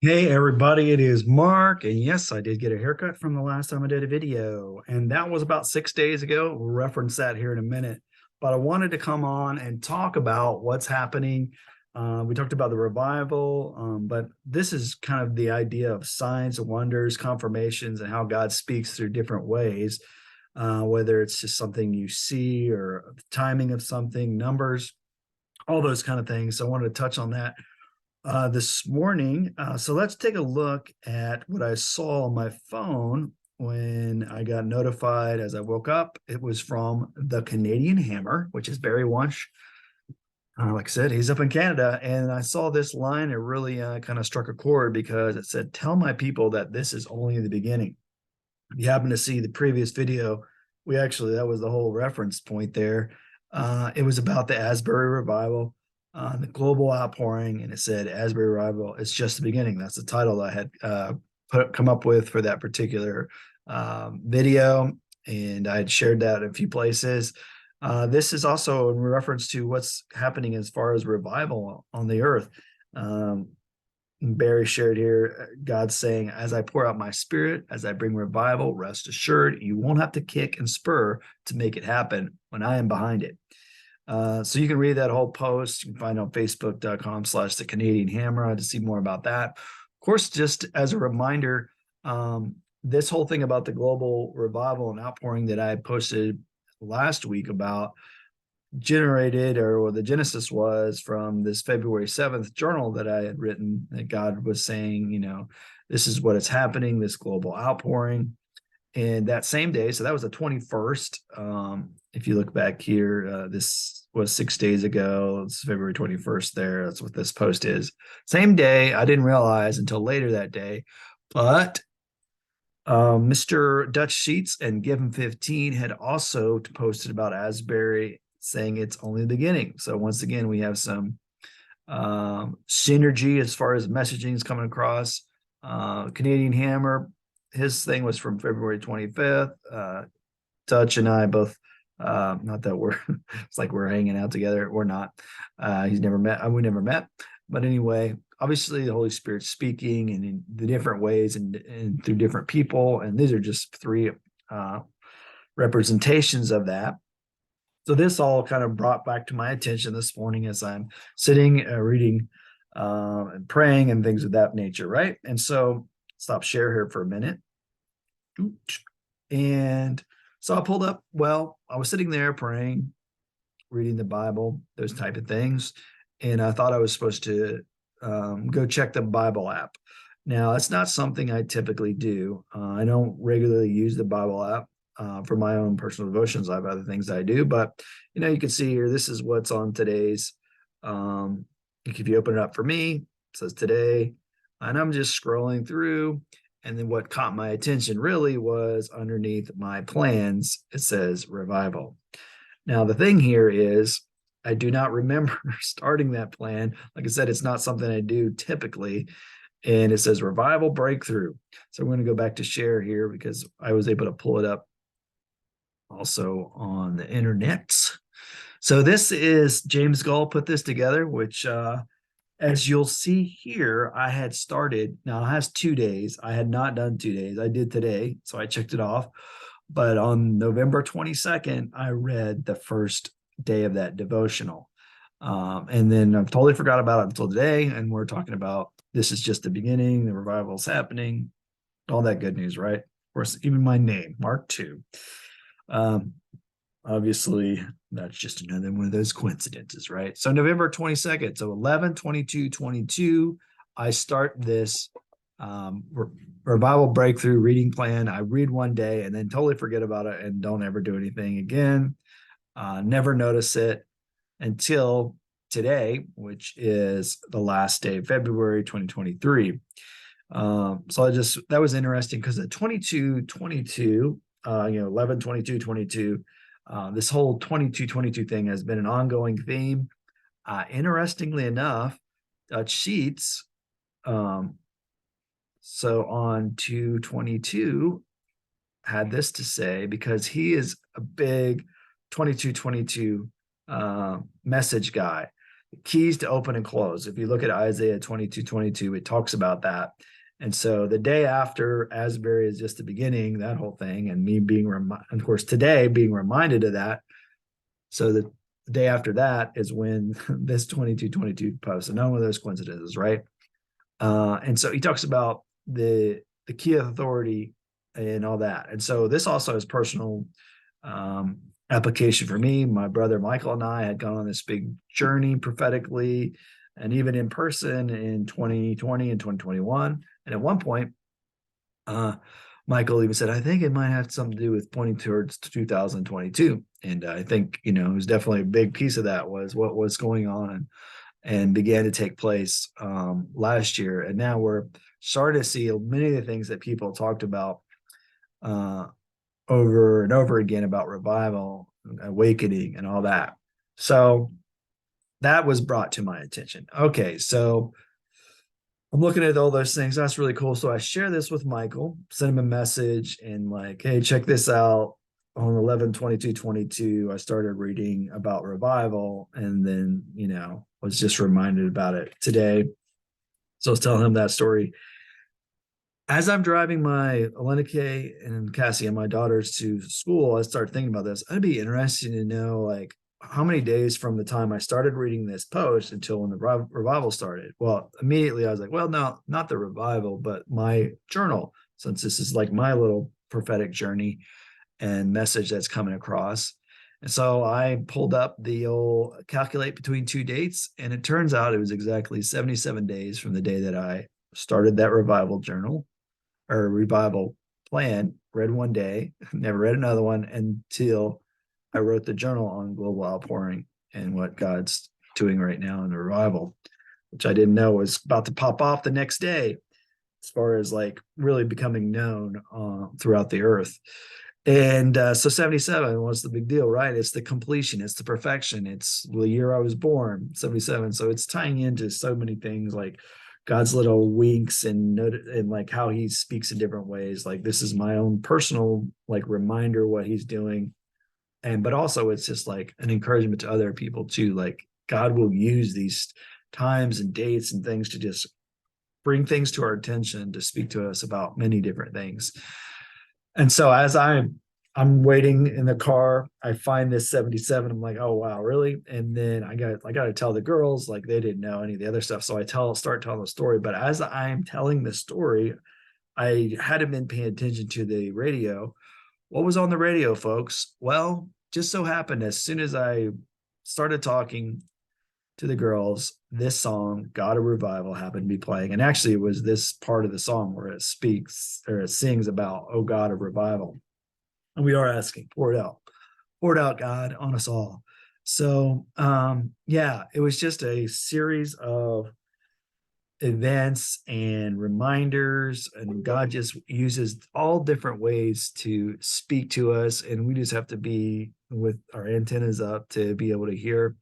Hey everybody, it is Mark, and yes, I did get a haircut from the last time I did a video, and that was about 6 days ago. We'll reference that here in a minute, but I wanted to come on and talk about what's happening. We talked about the revival, but this is kind of the idea of signs, wonders, confirmations, and how God speaks through different ways, whether it's just something you see or the timing of something, numbers, all those kind of things. So I wanted to touch on that this morning. So let's take a look at what I saw on my phone when I got notified as I woke up. It was from the Canadian Hammer, which is Barry Wunsch. Like I said, he's up in Canada, and I saw this line. It really kind of struck a chord because it said, "Tell my people that this is only the beginning." If you happen to see the previous video, that was the whole reference point there. It was about the Asbury revival, the global outpouring, and it said Asbury revival. It's just the beginning. That's the title I had come up with for that particular video, and I had shared that in a few places. This is also in reference to what's happening as far as revival on the earth. Barry shared here, God saying, "As I pour out my spirit, as I bring revival, rest assured, you won't have to kick and spur to make it happen when I am behind it." So you can read that whole post. You can find it on facebook.com/the Canadian Hammer to see more about that. Of course, just as a reminder, this whole thing about the global revival and outpouring that I posted last week about generated, or what the genesis was, from this February 7th journal that I had written, that God was saying, this is what is happening, this global outpouring. And that same day, so that was the 21st. If you look back here, this was 6 days ago. It's February 21st there. That's what this post is. Same day. I didn't realize until later that day, but Mr. Dutch Sheets and Give Him 15 had also posted about Asbury, saying it's only the beginning. So once again, we have some synergy as far as messaging is coming across. Canadian Hammer, his thing was from February 25th. Dutch and I both, not that we're, it's like we're hanging out together. We're not. He's never met, we never met. But anyway, obviously the Holy Spirit's speaking and in the different ways and through different people. And these are just three representations of that. So this all kind of brought back to my attention this morning as I'm sitting, reading, and praying and things of that nature, right? And so stop share here for a minute. And so I pulled up, I was sitting there praying, reading the Bible, those type of things. And I thought I was supposed to go check the Bible app. Now, it's not something I typically do. I don't regularly use the Bible app for my own personal devotions. I have other things I do, but you can see here, this is what's on today's. If you open it up for me, it says today, and I'm just scrolling through. And then what caught my attention really was underneath my plans, it says revival. Now, the thing here is, I do not remember starting that plan. Like I said, it's not something I do typically. And it says revival breakthrough. So I'm going to go back to share here because I was able to pull it up also on the internet. So this is James Gull put this together, which as you'll see here, I had started. Now it has 2 days. I had not done 2 days. I did today, so I checked it off. But on November 22nd, I read the first day of that devotional. And then I've totally forgot about it until today. And we're talking about this is just the beginning, the revival's happening, all that good news, right? Of course, even my name, Mark 2. Obviously, that's just another one of those coincidences, right? So November 22nd, so 11/22/22, I start this revival breakthrough reading plan. I read one day and then totally forget about it and don't ever do anything again. Never notice it until today, which is the last day of February 2023. So that was interesting because at 22/22, 11/22/22, this whole 22/22 thing has been an ongoing theme. Interestingly enough, Dutch Sheets, so on 2/22, had this to say, because he is a big 22/22 message guy. keys to open and close. If you look at Isaiah 22:22, it talks about that. And so the day after Asbury is just the beginning, that whole thing, and me being, of course, today being reminded of that. So the day after that is when this 22:22 post, and none of those coincidences, right? And so he talks about the key of authority and all that. And so this also is personal um, application for me. My brother Michael and I had gone on this big journey prophetically and even in person in 2020 and 2021. And at one point, uh, Michael even said, I think it might have something to do with pointing towards 2022. And I think, it was definitely a big piece of that was what was going on and began to take place last year. And now we're starting to see many of the things that people talked about uh, over and over again about revival, awakening, and all that. So that was brought to my attention. Okay, so I'm looking at all those things. That's really cool. So I share this with Michael, send him a message, and like, hey, check this out. On 11/22/22, I started reading about revival, and then was just reminded about it today. So I was telling him that story. As I'm driving my Alenike and Cassie and my daughters to school, I started thinking about this. I'd be interested to know like how many days from the time I started reading this post until when the revival started. Well, immediately I was like, well, no, not the revival, but my journal, since this is like my little prophetic journey and message that's coming across. And so I pulled up the old calculate between two dates, and it turns out it was exactly 77 days from the day that I started that revival journal or revival plan, read one day, never read another one until I wrote the journal on global outpouring and what God's doing right now in the revival, which I didn't know was about to pop off the next day as far as like really becoming known throughout the earth. And so 77 was the big deal, right? It's the completion, it's the perfection, it's the year I was born, 77. So it's tying into so many things like God's little winks and like how he speaks in different ways. Like this is my own personal like reminder what he's doing. And but also it's just like an encouragement to other people too. Like God will use these times and dates and things to just bring things to our attention to speak to us about many different things. And so as I'm waiting in the car, I find this 77. I'm like, oh wow, really? And then I got to tell the girls, like they didn't know any of the other stuff. So I start telling the story. But as I'm telling the story, I hadn't been paying attention to the radio. What was on the radio, folks? Well, just so happened as soon as I started talking to the girls, this song, God of Revival, happened to be playing. And actually, it was this part of the song where it speaks or it sings about, oh God of revival. And we are asking, pour it out, God, on us all. So, yeah, it was just a series of events and reminders, and God just uses all different ways to speak to us. And we just have to be with our antennas up to be able to hear.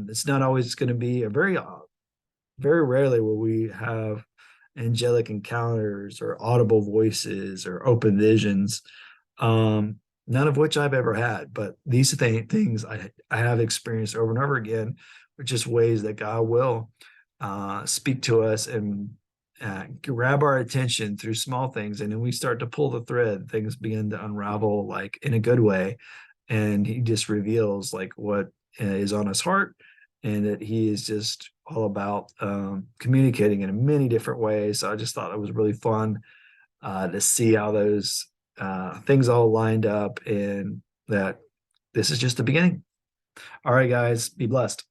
It's not always going to be very rarely will we have angelic encounters or audible voices or open visions, none of which I've ever had. But these things I have experienced over and over again, which is ways that God will speak to us and grab our attention through small things. And then we start to pull the thread, things begin to unravel like in a good way. And he just reveals like what is on his heart, and that he is just all about communicating in many different ways. So I just thought it was really fun to see how those things all lined up, and that this is just the beginning. All right, guys, be blessed.